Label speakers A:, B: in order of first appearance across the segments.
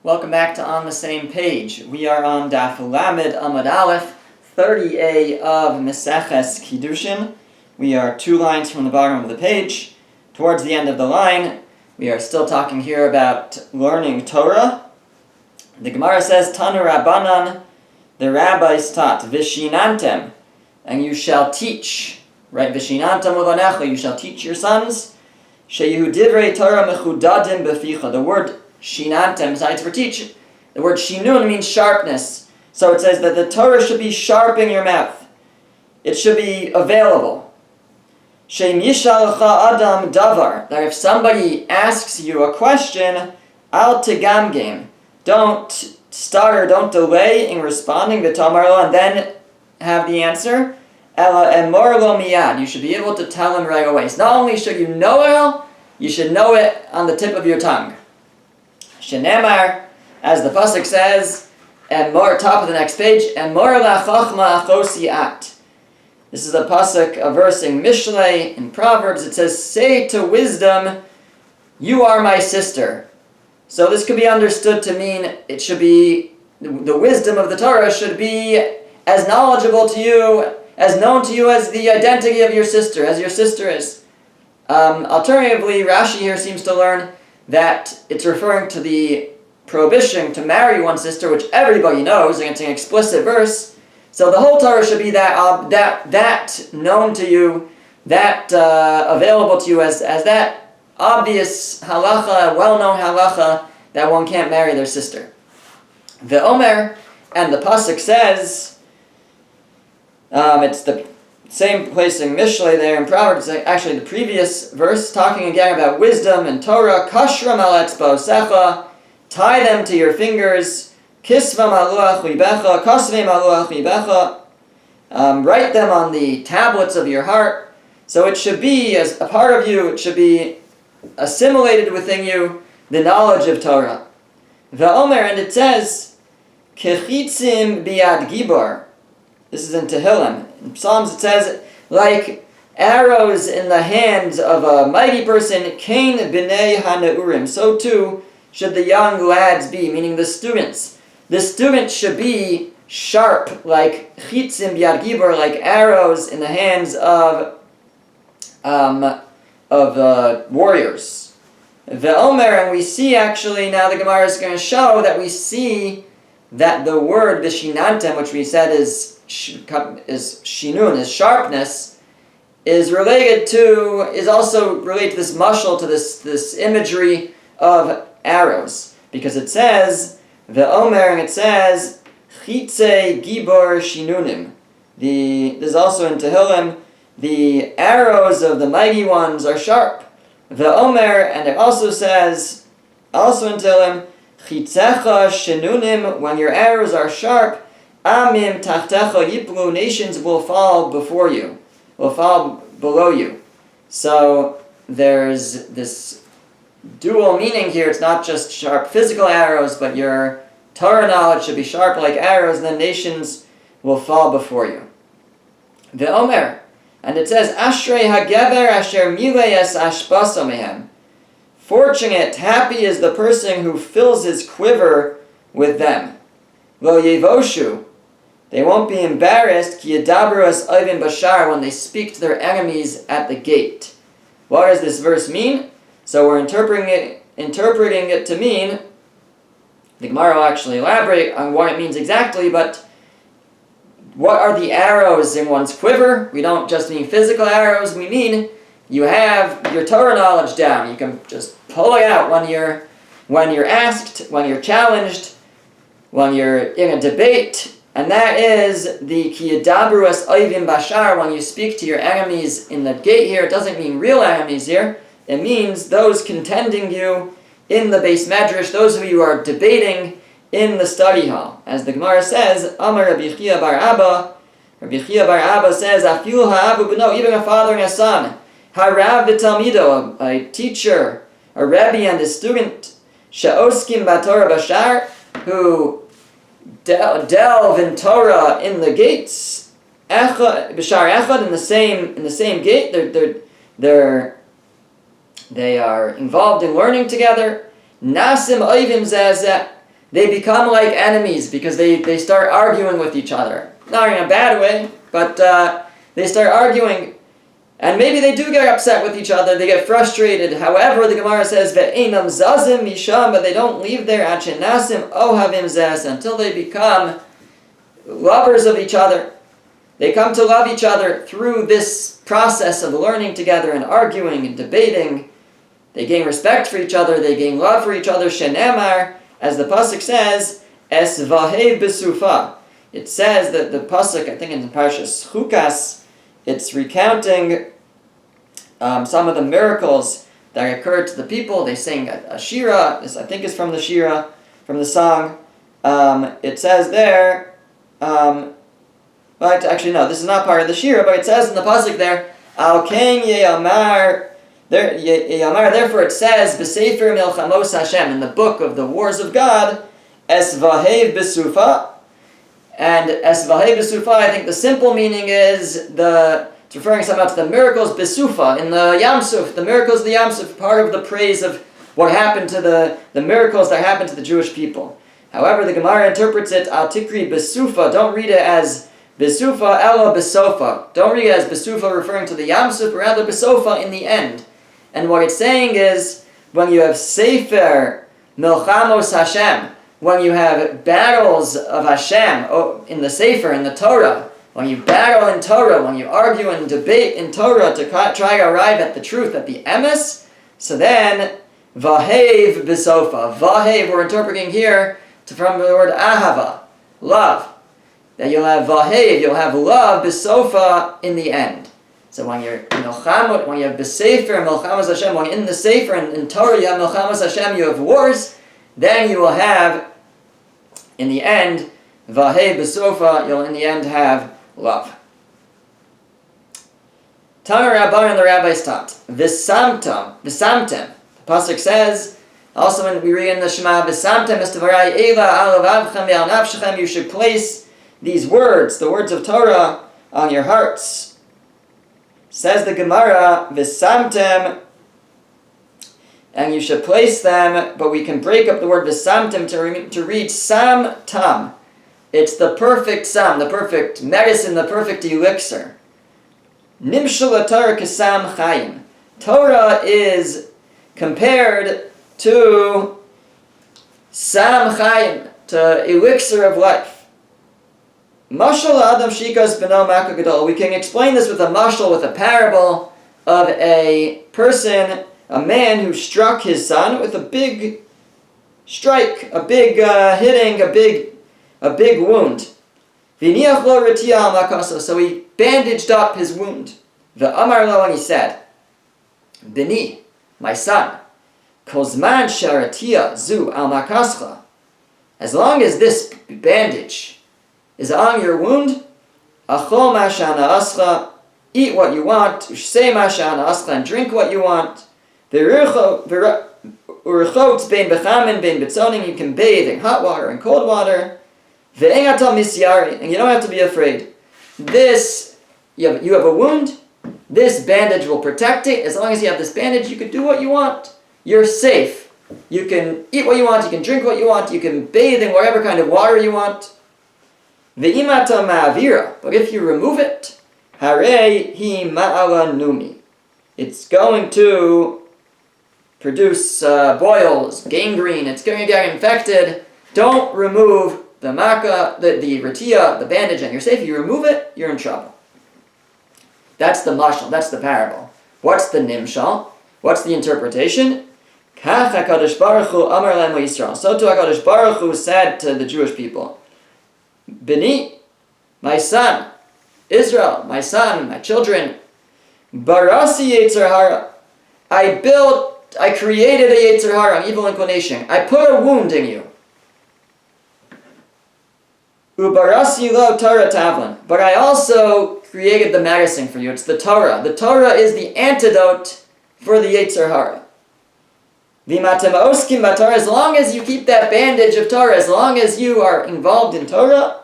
A: Welcome back to On the Same Page. We are on Daf Lamed Amud Aleph, 30a of Meseches Kiddushin. We are 2 lines from the bottom of the page. Towards the end of the line, we are still talking here about learning Torah. The Gemara says, Tanu Rabbanan, the rabbis taught, Vishinantem, and you shall teach, right? Vishinantem uvanecha, you shall teach your sons. Sheyehu divrei Torah mechudadim beficha. The word Shinantem, besides for teach, the word Shinun means sharpness. So it says that the Torah should be sharp in your mouth. It should be available. Sheim yishalcha adam davar. That if somebody asks you a question, al tegamgem. Don't stutter, don't delay in responding to Tamarlo and then have the answer. Ela emor lo miyad. You should be able to tell him right away. So not only should you know it all, you should know it on the tip of your tongue. Shenemar, as the pasuk says, and more, top of the next page, and more la chachma achosiat. This is a pasuk, a verse in Mishlei, in Proverbs. It says, say to wisdom, you are my sister. So this could be understood to mean it should be, the wisdom of the Torah should be as knowledgeable to you, as known to you as the identity of your sister, as your sister is. Alternatively, Rashi here seems to learn that it's referring to the prohibition to marry one's sister, which everybody knows, and it's an explicit verse. So the whole Torah should be that known to you, that available to you as that obvious halacha, well-known halacha, that one can't marry their sister. The Omer, and the pasuk says, it's the same place in Mishlei there in Proverbs, actually the previous verse, talking again about wisdom and Torah. Kashram al etzba'osecha, tie them to your fingers. Kisvam aluach libecha, kasvim aluach libecha, write them on the tablets of your heart. So it should be, as a part of you, it should be assimilated within you, the knowledge of Torah. V'omer, and it says, kechitzim biad gibor. This is in Tehillim. In Psalms it says, like arrows in the hands of a mighty person, kain b'nei haneurim. So too should the young lads be, meaning the students. The students should be sharp, like chitzim b'yad gibor, like arrows in the hands of warriors. Ve'omer, and we see actually, now the Gemara is going to show that we see that the word vishinantem, which we said is shinun, is sharpness, is also related to this mashal, to this imagery of arrows, because it says the Omer, and it says chitze gibor shinunim. There's also in Tehillim, the arrows of the mighty ones are sharp. The Omer, and it also says, also in Tehillim, chitzecha shinunim, when your arrows are sharp, amim tachtecha yiplu, nations will fall before you, will fall below you. So there's this dual meaning here. It's not just sharp physical arrows, but your Torah knowledge should be sharp like arrows, and then nations will fall before you. The Omer, and it says, Ashrei hagever asher mileis ashbaso mehem. Fortunate, happy is the person who fills his quiver with them. Lo yevoshu, they won't be embarrassed, ki yadabru as oivin bashar, when they speak to their enemies at the gate. What does this verse mean? So we're interpreting it to mean, the Gemara will actually elaborate on what it means exactly, but what are the arrows in one's quiver? We don't just mean physical arrows, we mean you have your Torah knowledge down. You can just pull it out when you're asked, when you're challenged, when you're in a debate. And that is the ki yadabru es oivim bashar, when you speak to your enemies in the gate here. It doesn't mean real enemies here. It means those contending you in the Beis Medrash, those of you who are debating in the study hall. As the Gemara says, Amar Rabbi Chia bar Abba, Rabbi Chia bar Abba says, Afilu ha'abu b'no, even a father and a son, harav v'talmido, a teacher, a rebbe and a student, she'oskim b'torah bashar, who delve in Torah in the gates, b'shar echad, in the same gate. They are involved in learning together. Nasim oivim zeh. they become like enemies because they start arguing with each other. Not in a bad way, but they start arguing. And maybe they do get upset with each other, they get frustrated. However, the Gemara says, Ve'enam zazim misham, but they don't leave there, nasim ohavim zes, until they become lovers of each other. They come to love each other through this process of learning together and arguing and debating. They gain respect for each other, they gain love for each other. Shenemar, as the pasuk says, es vahev besufa. It says that the pasuk, I think in the Parashas Chukas, it's recounting some of the miracles that occurred to the people. They sing a shira. This, I think, is from the shira, from the song. It says there, but actually no, this is not part of the shira, but it says in the pasuk there, Al Ken Yeyamar, therefore it says, B'Sefer Milchamos Hashem, in the book of the wars of God, Es Vahev B'Sufa. And Es Vahev B'Sufa, I think the simple meaning is it's referring somehow to the miracles B'Sufa, in the Yam Suf, the miracles of the Yam Suf, part of the praise of what happened to the miracles that happened to the Jewish people. However, the Gemara interprets it, Al Tikri B'Sufa, don't read it as B'Sufa Ela B'Sofa. Don't read it as B'Sufa referring to the Yam Suf, but rather B'Sofa in the end. And what it's saying is, when you have Sefer Milchamos Hashem, when you have battles of Hashem in the Sefer, in the Torah, when you battle in Torah, when you argue and debate in Torah to try to arrive at the truth, at the emes, so then, Vahev B'Sofa. Vahev, we're interpreting here from the word Ahava, love. That you'll have Vahev, you'll have love, B'Sofa, in the end. So when you're Milchamot, when you have B'Sefer, Milchamos Hashem, when you're in the Sefer, and in Torah you have Milchamos Hashem, you have wars, then you will have, in the end, Vahev B'Sofa, you'll in the end have love. Tana Rabban, and the rabbis taught, V'samtem. The pasuk says, also when we read in the Shema, V'samtem estavarai eila alavavchem ve'al nafshechem, you should place these words, the words of Torah, on your hearts. Says the Gemara, V'samtem, and you should place them, but we can break up the word V'samtem to read Sam Tam. It's the perfect Sam, the perfect medicine, the perfect elixir. Nimshul Torah Kasam Chaim. Torah is compared to Sam Chaim, to elixir of life. Mashal Adam Shikas Beno Maka Gadol. We can explain this with a mashal, with a parable of a person, a man who struck his son with a big strike, a big hitting, a big wound. V'niach lo retia al makaso. So he bandaged up his wound. V'amar lo, and he said, Bini, my son, kozman sharatia zu al makascha. As long as this bandage is on your wound, achol mashana ascha, eat what you want, ushsei mashana ascha, and drink what you want. Urechot bein bechamin bein betzoning, you can bathe in hot water and cold water. Ve'engatal misyari, and you don't have to be afraid. This, you have a wound, this bandage will protect it. As long as you have this bandage, you can do what you want. You're safe. You can eat what you want, you can drink what you want, you can bathe in whatever kind of water you want. Ve'imata ma'avira, but if you remove it, harei hi ma'ala numi, it's going to produce boils, gangrene, it's going to get infected. Don't remove the makkah, the retia, the bandage, and you're safe. If you remove it, you're in trouble. That's the mashal, that's the parable. What's the nimshal? What's the interpretation? Kach HaKadosh Baruch Hu amar lem Yisrael. So too HaKadosh Baruch Hu said to the Jewish people, Bini, my son, Israel, my son, my children, Barasi Yetzer Hara, I created a Yetzer Hara, an evil inclination. I put a wound in you. Ubarasi lo Torah tavlin. But I also created the medicine for you. It's the Torah. The Torah is the antidote for the Yetzer Hara. V'matem oskim b'Torah. As long as you keep that bandage of Torah, as long as you are involved in Torah,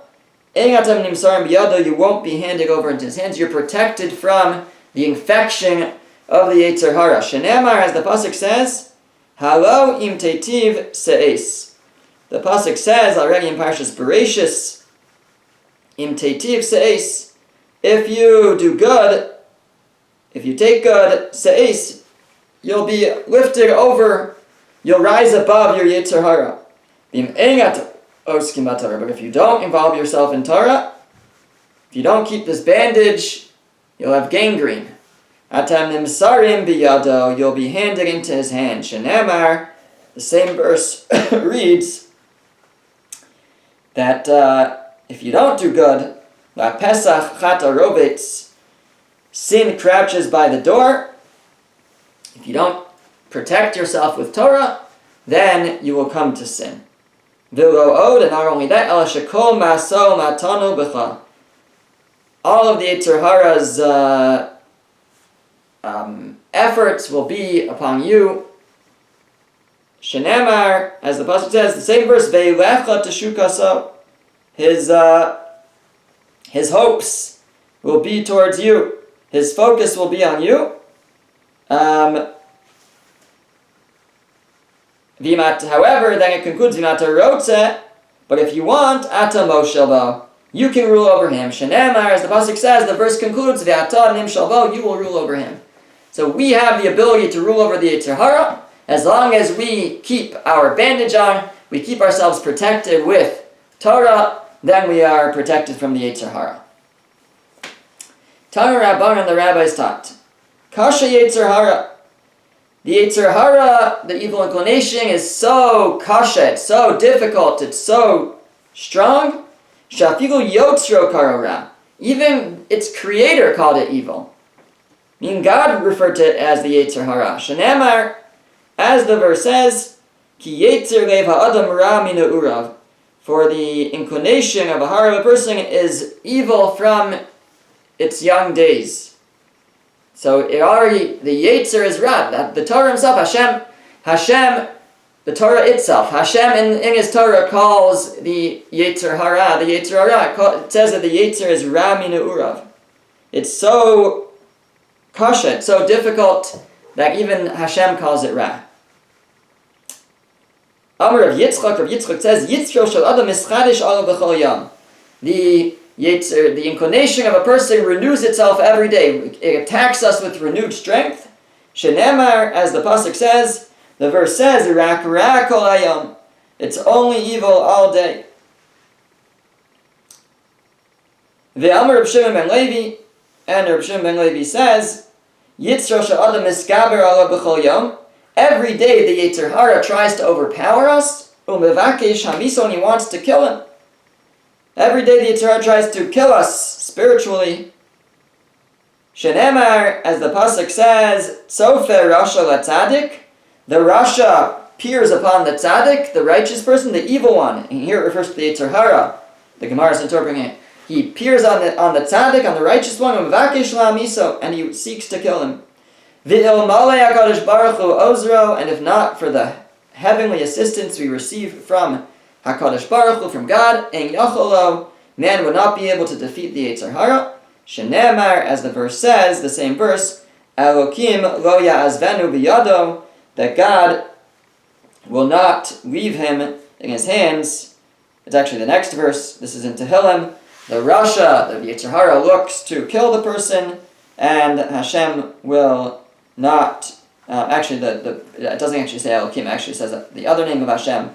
A: engatam nimsarim b'yado, you won't be handed over into his hands. You're protected from the infection of the Yetzer Hara. Shenemar, as the pasuk says, Halo im teitiv se'es. The pasuk says already in Parshas Bereshis, Im teitiv se'es, if you do good, if you take good, se'es, you'll be lifted over, you'll rise above your Yetzer Hara. But if you don't involve yourself in Torah, if you don't keep this bandage, you'll have gangrene. Atam nimsarim biyado, you'll be handed into his hand. Shenemar, the same verse reads that if you don't do good, la pesach chata robetz, sin crouches by the door. If you don't protect yourself with Torah, then you will come to sin. V'lo od, and not only that, el shekol maso matanu b'cha. All of the Yetzer Hara's efforts will be upon you. Shenemar, as the pasuk says, the same verse, ve'lecha teshukaso. His hopes will be towards you. His focus will be on you. However, then it concludes, but if you want, ata moshelbo, you can rule over him. Shenemar, as the pasuk says, the verse concludes, ve'ata nimshalbo, you will rule over him. So we have the ability to rule over the Yetzer Hara, as long as we keep our bandage on, we keep ourselves protected with Torah, then we are protected from the Yetzer Hara. Tana Rabbanan, the rabbis taught, Kasha Yetzer Hara. The Yetzer Hara, the evil inclination, is so kasha, it's so difficult, it's so strong. Shafigu Yotzro Karora. Even its creator called it evil. I mean, God referred to it as the Yetzer Hara. Shenemar, as the verse says, Ki Yetzer Lev Ha'adam Ra Mina Urav. For the inclination of a heart of a person is evil from its young days. So it already, the Yetzer is Ra. The Torah himself, Hashem, the Torah itself, Hashem in his Torah calls the Yetzer Hara, it says that the Yetzer is Ra Mina Urav. It's so kasha, it's so difficult that even Hashem calls it Ra. Amar of Yitzchak says, Yitzro shel adam mischadish alav b'chol yom. The Yetzer, the inclination of a person renews itself every day. It attacks us with renewed strength. Shenemar, as the pasuk says, the verse says, Rak ra kol hayom. It's only evil all day. Ve'amar Reb Shimon ben Levi, and Reb Shimon ben Levi says, Yitzro shel adam miskaber alav b'chol yom. Every day the Yetzer Hara tries to overpower us. Umevakesh hamiso, and he wants to kill him. Every day the Yetzer Hara tries to kill us spiritually. Shenemar, as the pasuk says, Sofer Rasha Latzadik. The Rasha peers upon the Tzaddik, the righteous person, the evil one. And here it refers to the Yetzer Hara. The Gemara is interpreting it. He peers on the Tzaddik, on the righteous one, Umevakesh hamiso, and he seeks to kill him. V'il malei HaKadosh Baruch Hu ozro, and if not for the heavenly assistance we receive from HaKadosh Baruch Hu, from God, en yacholo, man would not be able to defeat the Yetzer Hara. Shenemar, as the verse says, the same verse, Elokim lo ya'azvenu biyado, that God will not leave him in his hands. It's actually the next verse. This is in Tehillim. The Rasha, the Yetzer Hara, looks to kill the person, and Hashem will not, it doesn't actually say Elokim, it actually says that the other name of Hashem,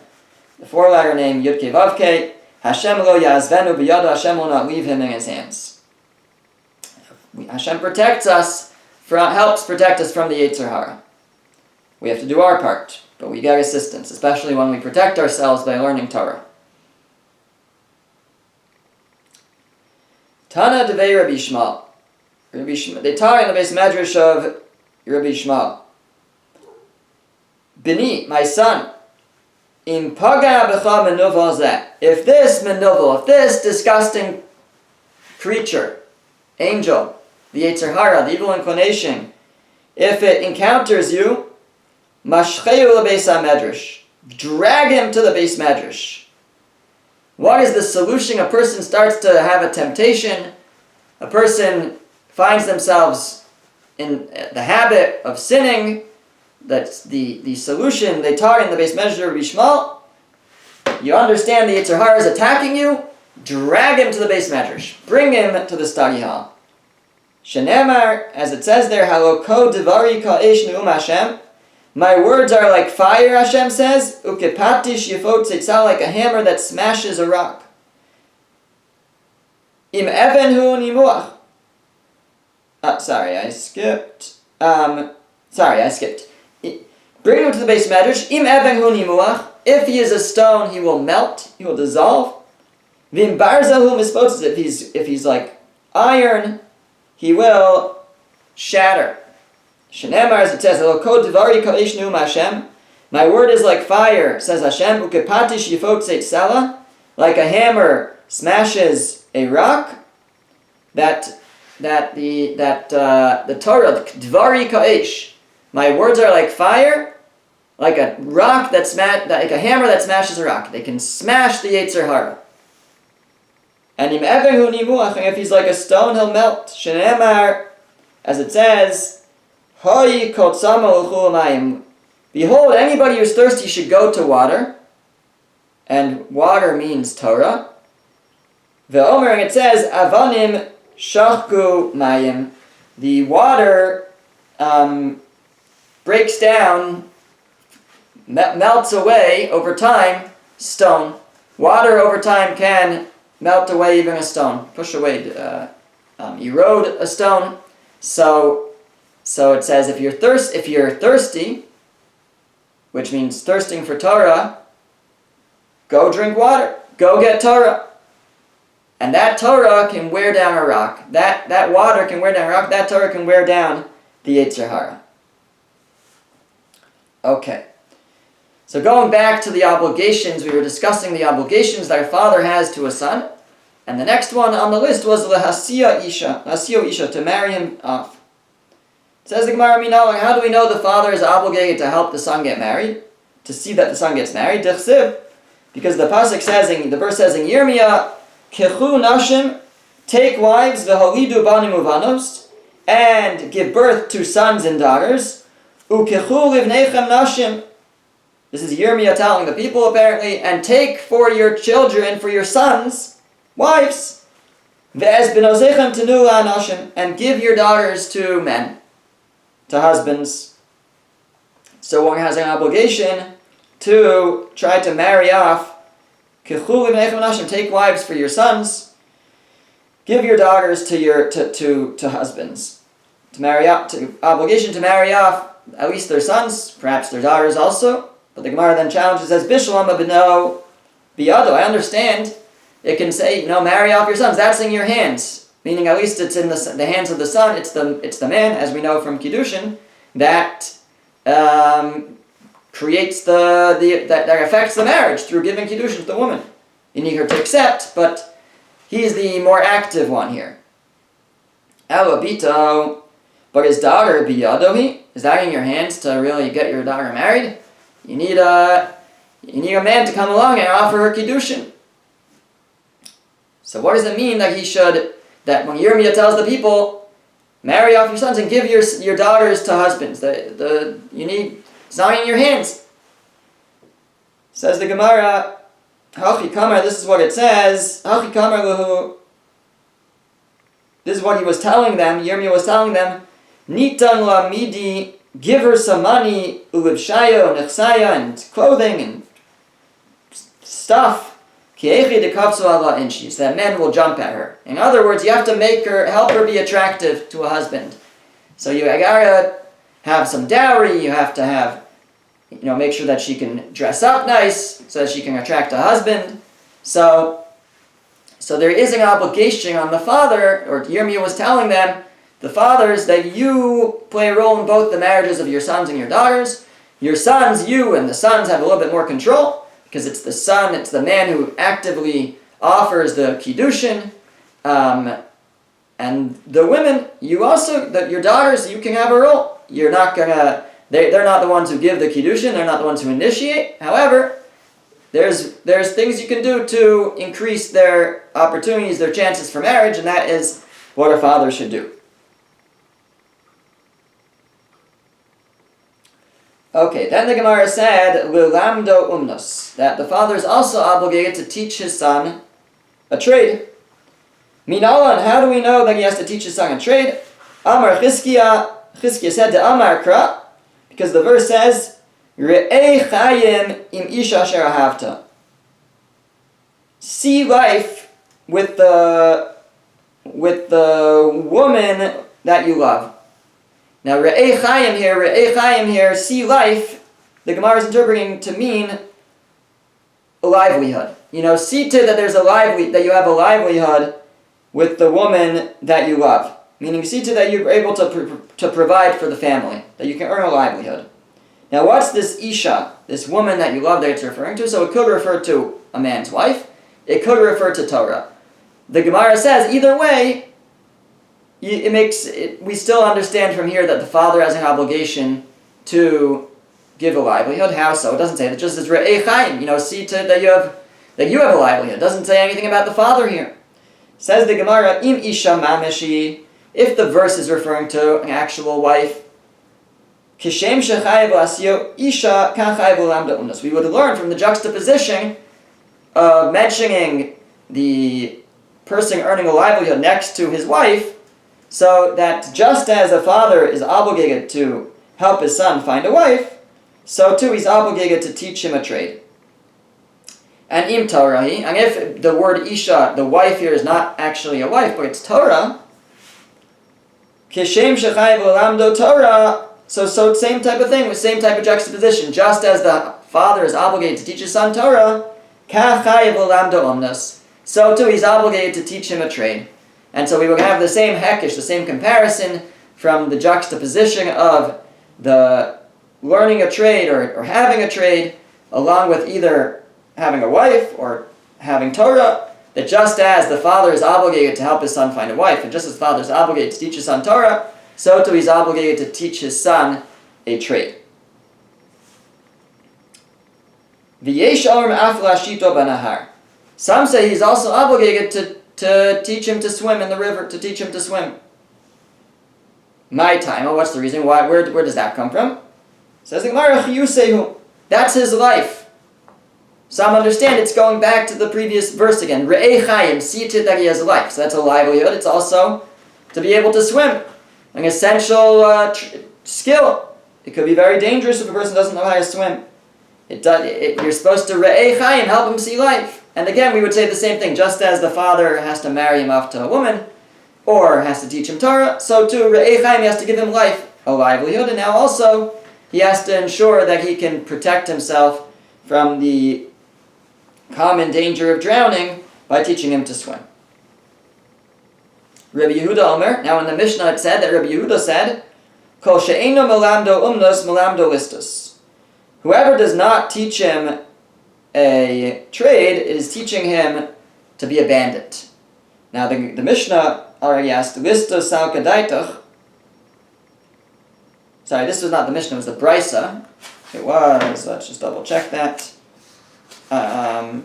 A: the four-letter name, Yud Kei Vav Kei, Hashem lo yazvenu b'yado, Hashem will not leave him in his hands. Hashem protects us, helps protect us from the Yetzer Hara. We have to do our part, but we get assistance, especially when we protect ourselves by learning Torah. Tana devei Rabbi Shmuel. They taught in the base medrash of Rabbi Shmuel. Bini, my son, im paga b'cha menuvel zeh. If this disgusting creature, angel, the Yetzer Hara, the evil inclination, if it encounters you, mashcheu lebeis medrash, drag him to the base medrash. What is the solution? A person starts to have a temptation. A person finds themselves in the habit of sinning. That's the solution they taught in the base measure of Rabbi Shmuel. you understand the Yetzer Hara is attacking you, drag him to the Beis Medrash. Bring him to the study hall. Shenemar, as it says there, Haloko Devari Ka'esh Ne'um Hashem. My words are like fire, Hashem says. Ukepatish Yefot Tzeitzah, like a hammer that smashes a rock. Im Even Hu Nimuach. Sorry, I skipped. Bring him to the Beis Medrash. Im Even Hu Nimuach. If he is a stone, he will melt. He will dissolve. Vim Barzahu Mispotzes. If he's like iron, he will shatter. Shenemar, as it says, Elokod Devari Ka'esh Ne'um Hashem. My word is like fire, says Hashem. Ukepatish Yefot Tzeitzah, like a hammer smashes a rock. The Torah, Dvari Ka'esh. My words are like fire, like a rock like a hammer that smashes a rock. They can smash the Yetzer Hara. And im Evehu Nimuach, if he's like a stone, he'll melt. Shenemar, as it says, Hoi kotzama l'chul mayim. Behold, anybody who's thirsty should go to water. And water means Torah. Ve'omer, and it says, Avanim shachku mayim. The water breaks down, melts away over time, stone. Water over time can melt away even a stone. Push away, erode a stone. So it says, if you're thirsty, which means thirsting for Torah, go drink water. Go get Torah. And that Torah can wear down a rock. That water can wear down a rock. That Torah can wear down the Yetzer Hara. Okay. So going back to the obligations, we were discussing the obligations that a father has to a son. And the next one on the list was L'hasio Isha, to marry him off. Says the Gemara, how do we know the father is obligated to help the son get married? To see that the son gets married? Dichsiv. Because the verse says in Yirmiyah, Kechu nashim, take wives, v'holidu banim uvanos, and give birth to sons and daughters. Ukechu livnechem nashim. This is Yirmiyah telling the people apparently, and take for your children, for your sons, wives. Ve'ez benozechem tenu la'anashim, and give your daughters to men. To husbands. So one has an obligation to try to marry off. Take wives for your sons. Give your daughters to husbands. To marry off, obligation to marry off at least their sons, perhaps their daughters also. But the Gemara then challenges as Bishlam b'no biyado. I understand. It can say, marry off your sons. That's in your hands. Meaning, at least it's in the hands of the son. It's the man, as we know from Kiddushin, that creates that affects the marriage through giving Kiddushin to the woman. You need her to accept, but he's the more active one here. Elabito, but his daughter biyadohi, is that in your hands to really get your daughter married? You need a man to come along and offer her Kiddushin. So what does it mean that that when Yirmiyah tells the people, marry off your sons and give your daughters to husbands, it's not in your hands. Says the Gemara, Hachi Kamar, this is what it says, Hachi Kamar Luhu, this is what he was telling them, Yirmiyah was telling them, Nitan la midi, give her some money, ulivshaya, nechsaya, and clothing, and stuff, so that men will jump at her. In other words, you have to help her be attractive to a husband. So you gotta have some dowry, you have to have, make sure that she can dress up nice, so that she can attract a husband. So there is an obligation on the father, or Yirmiyah was telling them, the fathers, that you play a role in both the marriages of your sons and your daughters. Your sons, you and the sons have a little bit more control, because it's the son, it's the man who actively offers the Kiddushin. And the women, your daughters, you can have a role. You're not gonna, they're not the ones who give the Kiddushin, they're not the ones who initiate. However, there's things you can do to increase their opportunities, their chances for marriage, and that is what a father should do. Okay, then the Gemara said, Lilamdo umnos, that the father is also obligated to teach his son a trade. Minalan, how do we know that he has to teach his son a trade? Amar Chizkiah said to Amar Kra, because the verse says, Re'ei chayim im isha asher ahavta. See life with the woman that you love. Now, Re'ei chayim here, see life, the Gemara is interpreting to mean a livelihood. See to that that you have a livelihood with the woman that you love. Meaning, see to that you're able to provide for the family, that you can earn a livelihood. Now, what's this Isha, this woman that you love that it's referring to? So it could refer to a man's wife. It could refer to Torah. The Gemara says, either way, we still understand from here that the father has an obligation to give a livelihood. How so? It doesn't say that. It just says Re'ei Chaim. See to that you have a livelihood. It doesn't say anything about the father here. Says the Gemara, Im Isha Mameshi, if the verse is referring to an actual wife, Kishem Shechayev Lasio Isha Kachayev Lamda Unas. We would learn from the juxtaposition of mentioning the person earning a livelihood next to his wife, so that just as a father is obligated to help his son find a wife, so too he's obligated to teach him a trade. And im Torahi, and if the word Isha, the wife here, is not actually a wife, but it's Torah, Kishem Shechayev Lamdo Torah, so same type of thing, with same type of juxtaposition. Just as the father is obligated to teach his son Torah, Kachayev Lamdo Omnas, so too he's obligated to teach him a trade. And so we would have the same hekesh, the same comparison from the juxtaposition of the learning a trade or having a trade, along with either having a wife or having Torah, that just as the father is obligated to help his son find a wife, and just as the father is obligated to teach his son Torah, so too he's obligated to teach his son a trade. V'yesh orim af lashito banahar. Some say he's also obligated to teach him to swim in the river, to teach him to swim. My time. Well, what's the reason? Why? Where does that come from? Says the Gemara, Chiyusehu. That's his life. Some understand it's going back to the previous verse again. Re'ei chayim, see to it that he has a life. So that's a livelihood. It's also to be able to swim. An essential skill. It could be very dangerous if a person doesn't know how to swim. You're supposed to re'ei chayim, help him see life. And again, we would say the same thing. Just as the father has to marry him off to a woman, or has to teach him Torah, so too, Re'ei Chaim, he has to give him life, a livelihood, and now also, he has to ensure that he can protect himself from the common danger of drowning by teaching him to swim. Rabbi Yehuda Omer, now in the Mishnah it said that Rabbi Yehuda said, Kol she'eino melamdo umnos melamdo listus. Whoever does not teach him a trade is teaching him to be a bandit. Now the Mishnah already asked, listus sal kadaitach. Sorry, this was not the Mishnah, it was the Brisa. It was, let's just double check that. Yeah,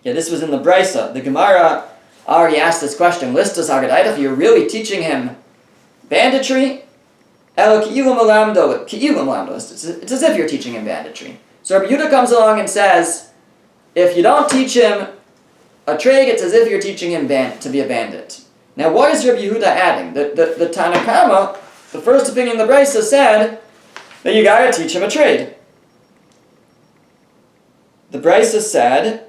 A: this was in the Brisa. The Gemara already asked this question, listus sal kadaitach, you're really teaching him banditry? It's as if you're teaching him banditry. So Rabbi Yehuda comes along and says, if you don't teach him a trade, it's as if you're teaching him to be a bandit. Now, what is Rabbi Yehuda adding? The Tanakama, the first opinion of the Brisa, said that you gotta teach him a trade. The Brisa said,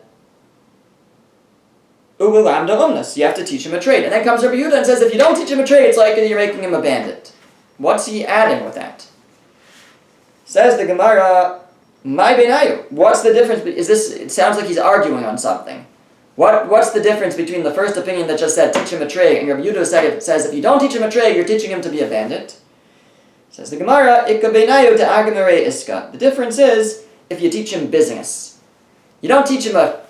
A: U'ulamda umnas, you have to teach him a trade. And then comes Rabbi Yehuda and says, if you don't teach him a trade, it's like you're making him a bandit. What's he adding with that? Says the Gemara, my benayu. What's the difference? It sounds like he's arguing on something. What's the difference between the first opinion that just said teach him a trade, and Rabbi Yehuda says if you don't teach him a trade, you're teaching him to be a bandit? Says the Gemara, ikka benayu te agamere iska. The difference is if you teach him business. You don't teach him an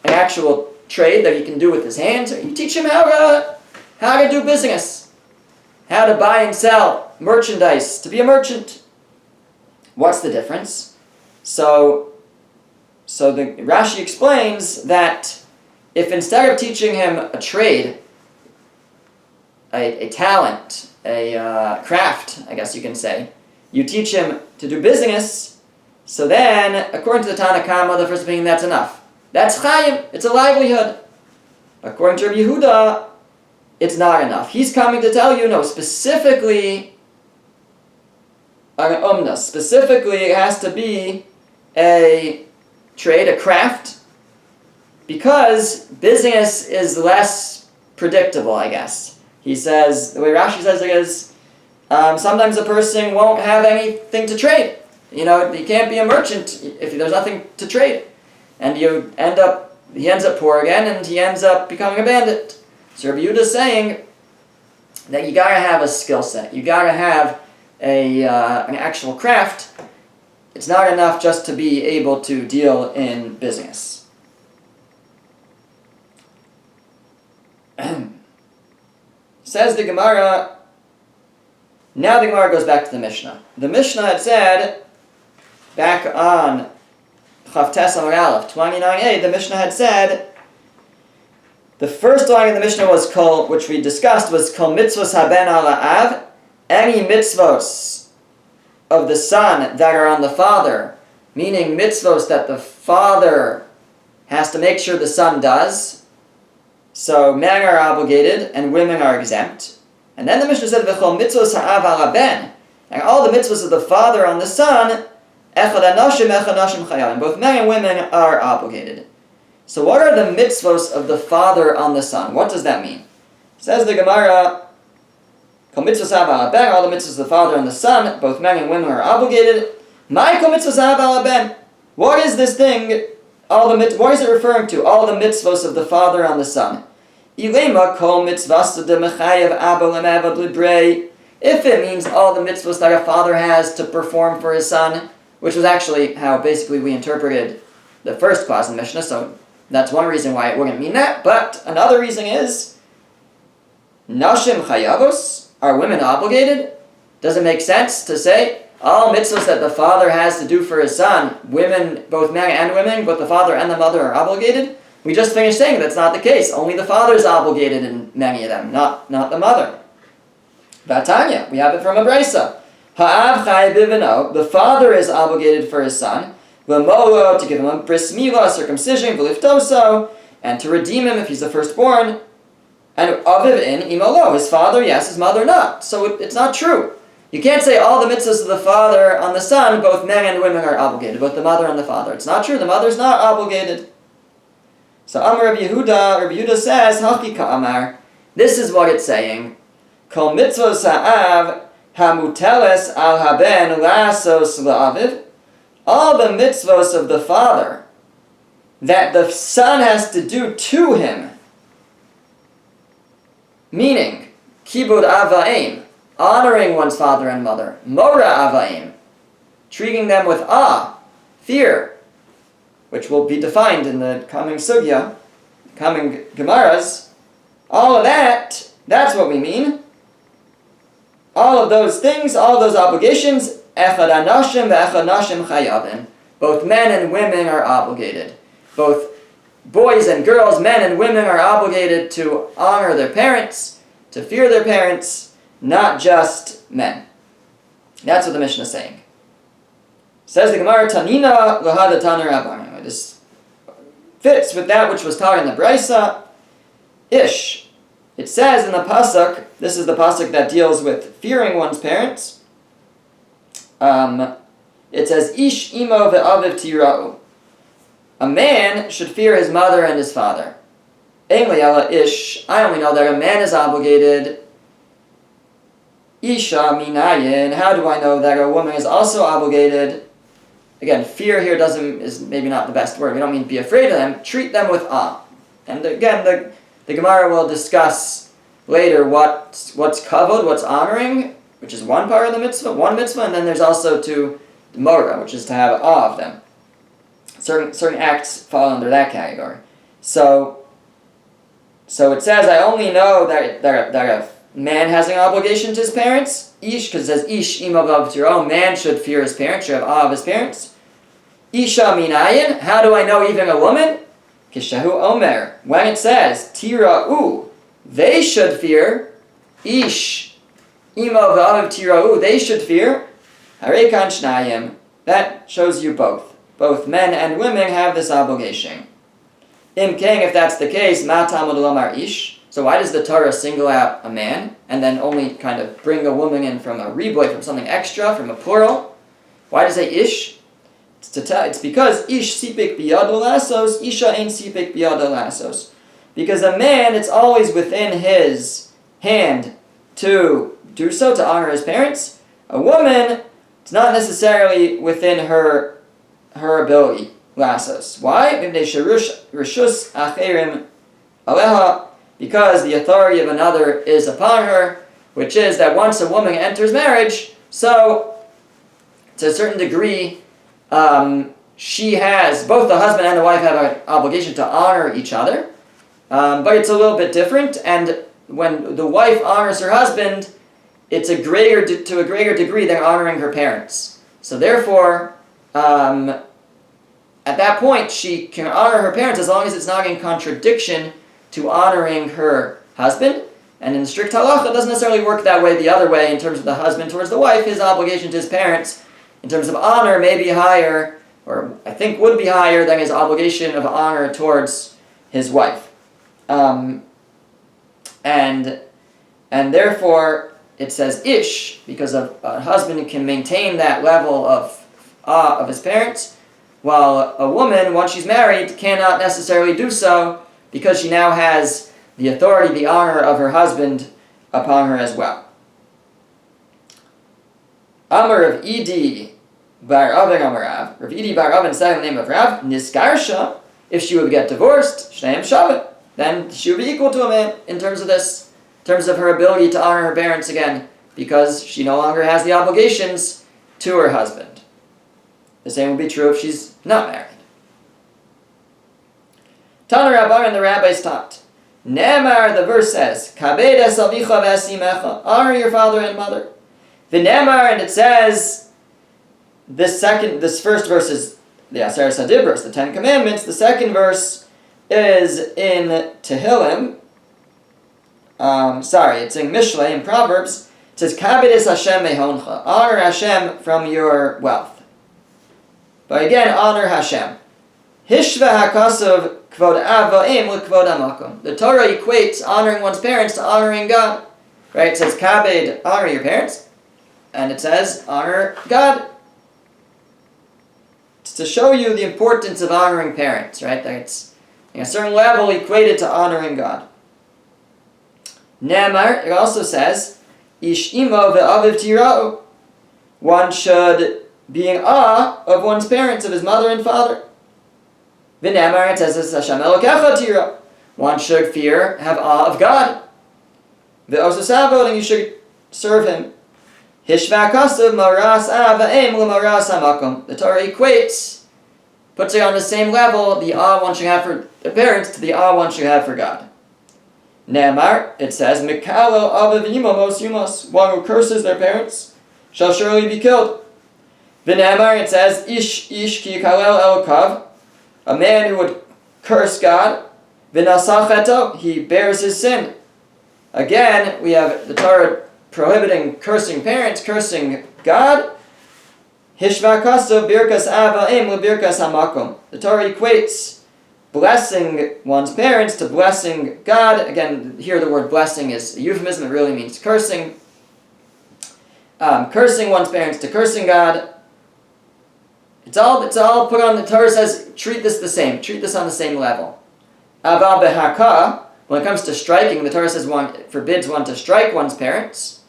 A: actual trade that he can do with his hands. You teach him how to do business, how to buy and sell merchandise, to be a merchant. What's the difference? So the Rashi explains that if instead of teaching him a trade, a talent, a craft, I guess you can say. You teach him to do business, so then, according to the Tanna Kama, the first opinion, that's enough. That's chayim, it's a livelihood. According to Rabbi Yehuda, it's not enough. He's coming to tell you, no, specifically, it has to be a trade, a craft, because business is less predictable, I guess. He says, the way Rashi says it is, sometimes a person won't have anything to trade. You can't be a merchant if there's nothing to trade. And he ends up poor again, and he ends up becoming a bandit. So Rabbi Yehuda is saying that you gotta have a skill set. You gotta have an actual craft. It's not enough just to be able to deal in business. Says the Gemara. Now the Gemara goes back to the Mishnah. The Mishnah had said, back on Chavtes Amar Aleph 29a, the Mishnah had said, the first line of the Mishnah was kol, which we discussed, was kol mitzvos haben ala av, any mitzvos of the son that are on the father, meaning mitzvos that the father has to make sure the son does. So men are obligated and women are exempt. And then the Mishnah said, v'chol mitzvos ha'av ala ben, and all the mitzvos of the father on the son, echad anoshim chayavim, both men and women are obligated. So what are the mitzvos of the father on the son? What does that mean? Says the Gemara, kol mitzvos ha'av ala ben, all the mitzvos of the father on the son, both men and women are obligated. My kol mitzvos ha'av ala ben. What is this thing? What is it referring to? All the mitzvos of the father on the son. Ilema kol mitzvos de mechayev abba lemavad librei. If it means all the mitzvos that a father has to perform for his son, which was actually how basically we interpreted the first clause in the Mishnah, so that's one reason why it wouldn't mean that. But another reason is, nashim chayavos, are women obligated? Does it make sense to say all mitzvahs that the father has to do for his son, women, both men and women, both the father and the mother are obligated? We just finished saying that's not the case. Only the father is obligated in many of them, not the mother. Vatanya, we have it from a brisa. Ha'av chay bivino, the father is obligated for his son, v'molo, to give him a bris milah, circumcision, v'liftoso, and to redeem him if he's the firstborn, and aviv in imolo, his father yes, his mother not. So it's not true. You can't say all the mitzvahs of the father on the son, both men and women are obligated, both the mother and the father. It's not true, the mother's not obligated. So Amar Rabbi Yehuda says, Hakika Amar, this is what it's saying. Kol mitzvos ha'av hamuteles al haben lasos la'aviv. All the mitzvos of the father that the son has to do to him, meaning kibud avaim, honoring one's father and mother, mora avaim, treating them with awe, fear, which will be defined in the coming sugya, coming Gemaras, all of that, that's what we mean. All of those things, all of those obligations, echad anashim ve'echad nashim chayavim. Both men and women are obligated. Both boys and girls, men and women are obligated to honor their parents, to fear their parents, not just men. That's what the Mishnah is saying. Says the Gemara, Tanina lahada taner rabbanim. This fits with that which was taught in the Brisa. Ish. It says in the pasuk, this is the pasuk that deals with fearing one's parents. It says, Ish imo ve'aviv tira'u. A man should fear his mother and his father. Ein li'ala ish. I only know that a man is obligated. Isha minayin. How do I know that a woman is also obligated? Again, fear here is maybe not the best word. We don't mean be afraid of them. Treat them with awe. And again, the Gemara will discuss later what's kavod, what's honoring, which is one part of the mitzvah, one mitzvah, and then there's also to mora, which is to have awe of them. Certain acts fall under that category. So it says, I only know that a man has an obligation to his parents. Ish, because it says ish ima v'avtiro, man should fear his parents, should have awe of his parents. Isha minayin, how do I know even a woman? Kishahu omer, when it says tira'u, they should fear. Ish, imo v'aviv tira'u, they should fear. Harekan shnayim, that shows you both. Both men and women have this obligation. Im king, if that's the case, ma talmud lomar ish. So why does the Torah single out a man and then only kind of bring a woman in from a riboy, from something extra, from a plural? Why does it say ish? It's because ish sipik biyado lasos, isha ain't sipik biyado lasos. Because a man, it's always within his hand to do so, to honor his parents. A woman, it's not necessarily within her ability. Lasos. Why? Because the authority of another is upon her, which is that once a woman enters marriage, so to a certain degree, she has, both the husband and the wife have an obligation to honor each other, but it's a little bit different, and when the wife honors her husband, it's to a greater degree than honoring her parents. So therefore, at that point, she can honor her parents as long as it's not in contradiction to honoring her husband. And in strict halacha, it doesn't necessarily work that way the other way in terms of the husband towards the wife. His obligation to his parents, in terms of honor, may be higher, or I think would be higher than his obligation of honor towards his wife. And therefore, it says ish, because a husband can maintain that level of awe of his parents, while a woman, once she's married, cannot necessarily do so because she now has the authority, the honor of her husband upon her as well. Amar of Idi bar Avin Amarav. Rav Idi bar Avin said in the name of Rav, Niskarsha, if she would get divorced, Shneim Shavet, then she would be equal to a man in terms of this, in terms of her ability to honor her parents again, because she no longer has the obligations to her husband. The same would be true if she's not married. Tana Rabbar, and the rabbis taught. Nemar, the verse says, Kabed es avicha v'esimecha, honor your father and mother. V'nemar, and it says, this first verse is the Aseret Sadibros, the Ten Commandments. The second verse is in Tehillim. It's in Mishlei, in Proverbs. It says, Kabed es Hashem mehoncha, honor Hashem from your wealth. But again, honor Hashem. Hishva hakasav kvod av va'im l'kvod hamakom. The Torah equates honoring one's parents to honoring God. Right? It says, kabed, honor your parents. And it says, honor God. It's to show you the importance of honoring parents. Right? That it's in a certain level equated to honoring God. Nemar, it also says, ish imo ve'aviv tira'u. One should be in awe of one's parents, of his mother and father. V'nemar, it says, Hashem Elokecha tira. One should fear, have awe of God. V'osasavod, and you should serve Him. Hishva kasav maras ava'im l'maras hamakom. The Torah equates, puts it on the same level, the awe one should have for the parents to the awe one should have for God. Nemar, it says, Mikalo aviv imo mos yumos. One who curses their parents shall surely be killed. V'nemar, it says, Ish ki yikalel elokav, a man who would curse God, v'nasacheto, he bears his sin. Again, we have the Torah prohibiting cursing parents, cursing God. Hishva kaso birkas ava'im lebirkas hamakom. The Torah equates blessing one's parents to blessing God. Again, here the word blessing is a euphemism, it really means cursing. Cursing one's parents to cursing God. It's all put on. The Torah says, treat this the same. Treat this on the same level. Aval behaka, when it comes to striking, the Torah says forbids one to strike one's parents.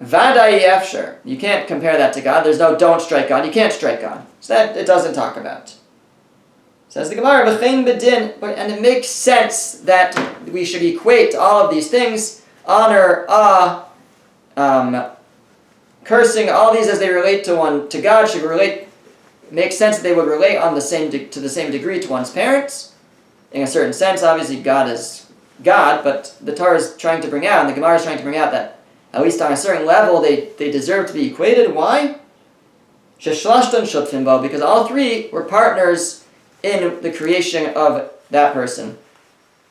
A: Vadai efsher. You can't compare that to God. There's no don't strike God. You can't strike God. So that it doesn't talk about. Says the Gemara, v'chein bedin, and it makes sense that we should equate all of these things, honor, cursing, all these as they relate to God should relate. Makes sense that they would relate to the same degree to one's parents. In a certain sense, obviously God is God, but the Torah is trying to bring out, and the Gemara is trying to bring out that at least on a certain level they deserve to be equated. Why? Sheshlashton shutfin bo, because all three were partners in the creation of that person.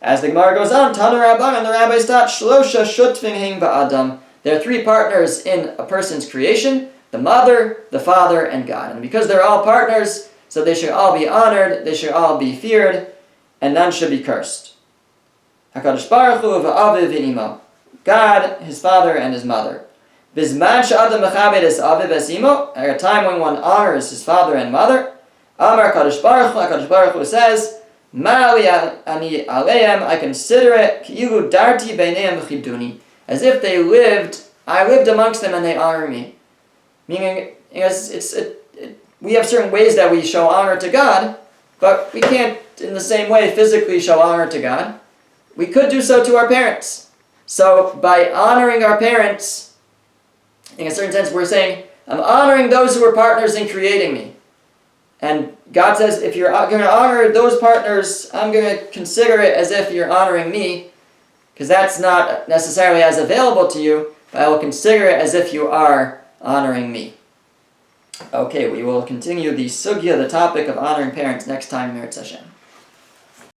A: As the Gemara goes on, Tanu Rabbanan, the rabbis taught, Shlosha Shutvin Hing Ba'adam. There are three partners in a person's creation: the mother, the father, and God. And because they're all partners, so they should all be honored, they should all be feared, and none should be cursed. HaKadosh Baruch Hu v'aviv v'imo. God, his father, and his mother. Bizman she'adam mechabed es aviv es imo. At a time when one honors his father and mother. Amar HaKadosh Baruch Hu, HaKadosh Baruch Hu says, Ma'ali ani aleim, I consider it ki'ilu darti beineim v'chiduni. As if I lived amongst them and they honor me. Meaning, we have certain ways that we show honor to God, but we can't in the same way physically show honor to God. We could do so to our parents. So by honoring our parents, in a certain sense we're saying, I'm honoring those who were partners in creating me. And God says, if you're going to honor those partners, I'm going to consider it as if you're honoring me, because that's not necessarily as available to you, but I will consider it as if you are honoring me. Okay, we will continue the sugya, the topic of honoring parents, next time, Meretz Hashem.